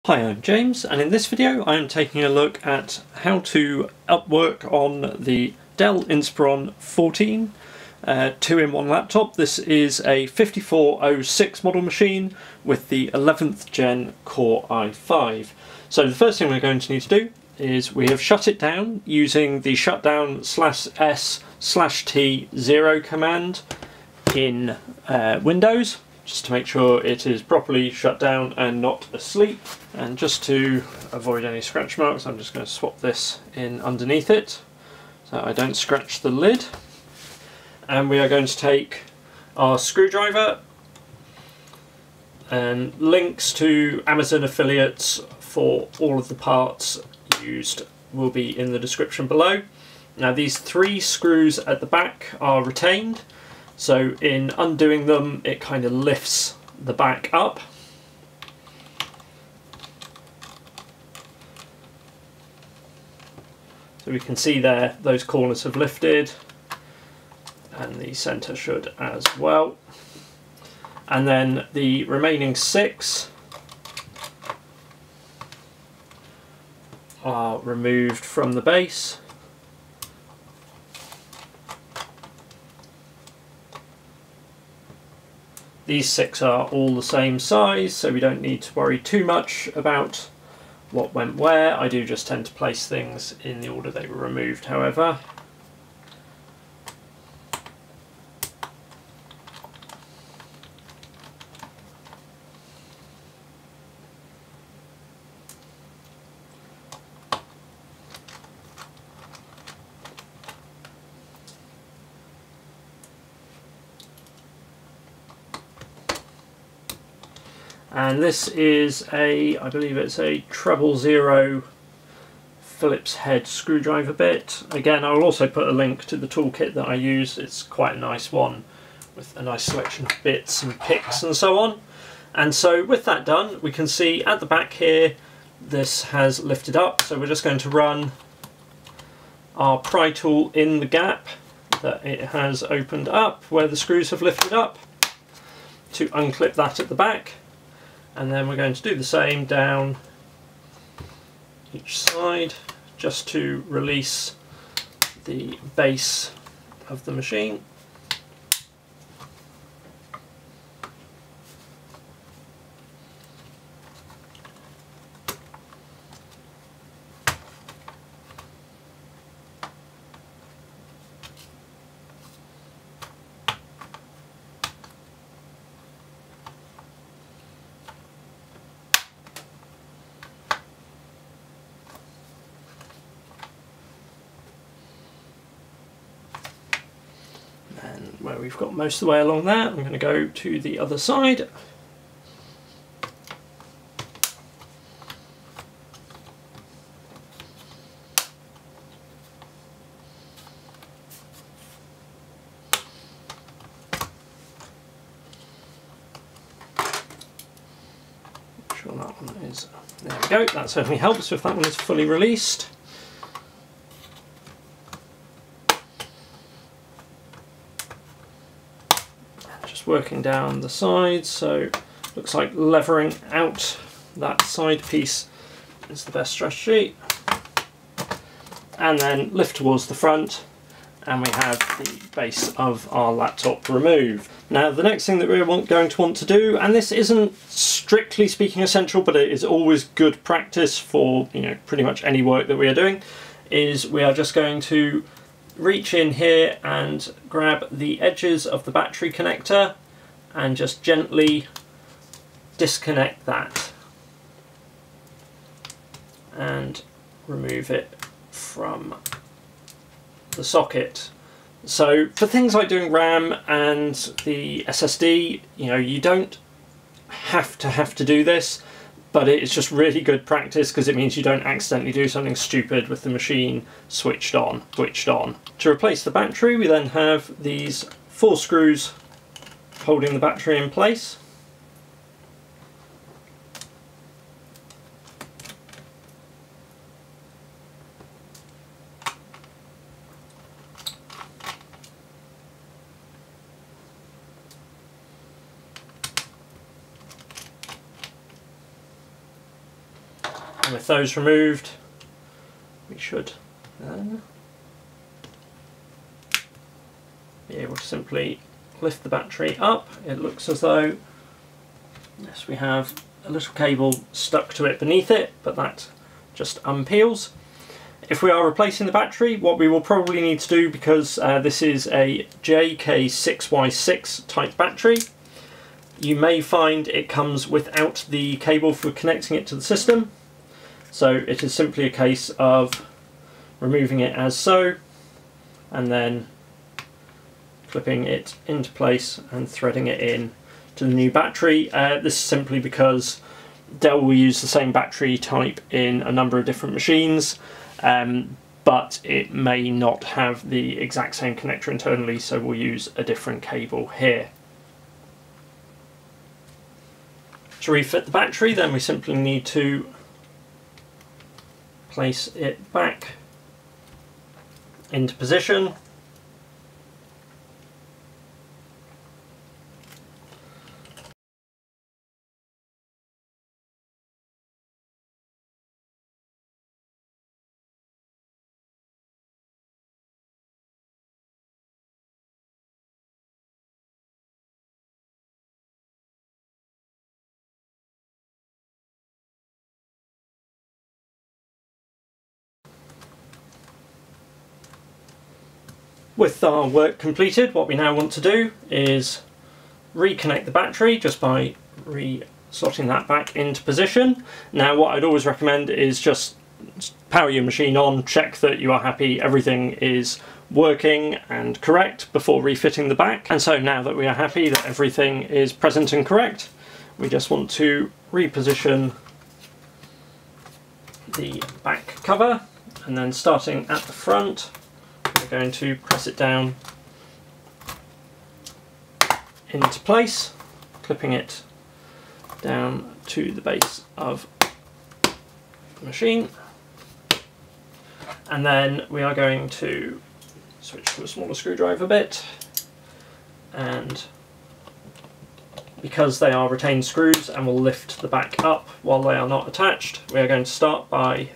Hi, I'm James, and in this video I am taking a look at how to upwork on the Dell Inspiron 14 2-in-1 laptop. This is a 5406 model machine with the 11th gen Core i5. So the first thing we're going to need to do is we have shut it down using the shutdown /s/t0 command in Windows, just to make sure it is properly shut down and not asleep. And just to avoid any scratch marks, I'm just going to swap this in underneath it so I don't scratch the lid. And we are going to take our screwdriver, and links to Amazon affiliates for all of the parts used will be in the description below. Now these 3 screws at the back are retained, so in undoing them it kind of lifts the back up. So we can see there those corners have lifted, and the centre should as well. And then the remaining 6 are removed from the base. These 6 are all the same size, so we don't need to worry too much about what went where. I do just tend to place things in the order they were removed, however. And this is I believe it's a 000 Phillips head screwdriver bit. Again, I'll also put a link to the toolkit that I use. It's quite a nice one with a nice selection of bits and picks and so on. And so with that done, we can see at the back here this has lifted up, so we're just going to run our pry tool in the gap that it has opened up where the screws have lifted up to unclip that at the back. And then we're going to do the same down each side just to release the base of the machine. And where we've got most of the way along that, I'm going to go to the other side. Make sure that one is, there we go, that certainly helps if that one is fully released. Working down the sides, so looks like levering out that side piece is the best strategy, and then lift towards the front, and we have the base of our laptop removed. Now the next thing that we're going to want to do, and this isn't strictly speaking essential, but it is always good practice for pretty much any work that we are doing, is we are just going to reach in here and grab the edges of the battery connector and just gently disconnect that and remove it from the socket. So for things like doing RAM and the SSD, you don't have to do this, but it's just really good practice because it means you don't accidentally do something stupid with the machine switched on. To replace the battery, we then have these 4 screws holding the battery in place. And with those removed, we should then be able to simply lift the battery up. It looks as though, yes, we have a little cable stuck to it beneath it, but that just unpeels. If we are replacing the battery, what we will probably need to do, because this is a JK6Y6 type battery, you may find it comes without the cable for connecting it to the system. So it is simply a case of removing it as so, and then clipping it into place and threading it in to the new battery. This is simply because Dell will use the same battery type in a number of different machines, but it may not have the exact same connector internally, so we'll use a different cable here. To refit the battery, then we simply need to place it back into position. With our work completed, what we now want to do is reconnect the battery just by slotting that back into position. Now what I'd always recommend is just power your machine on, check that you are happy everything is working and correct before refitting the back. And so now that we are happy that everything is present and correct, we just want to reposition the back cover, and then starting at the front, we're going to press it down into place, clipping it down to the base of the machine. And then we are going to switch to a smaller screwdriver bit, and because they are retained screws and will lift the back up while they are not attached, we are going to start by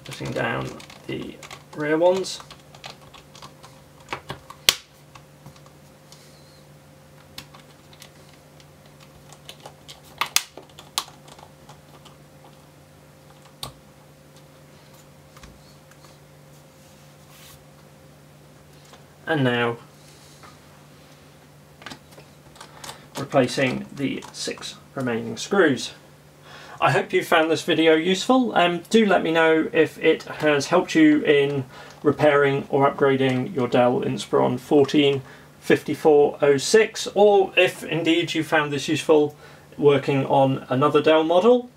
putting down the rear ones. And now replacing the 6 remaining screws. I hope you found this video useful. Do let me know if it has helped you in repairing or upgrading your Dell Inspiron 145406, or if indeed you found this useful working on another Dell model.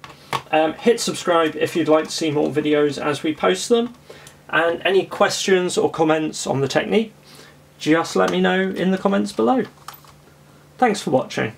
Hit subscribe if you'd like to see more videos as we post them, and any questions or comments on the technique, just let me know in the comments below. Thanks for watching.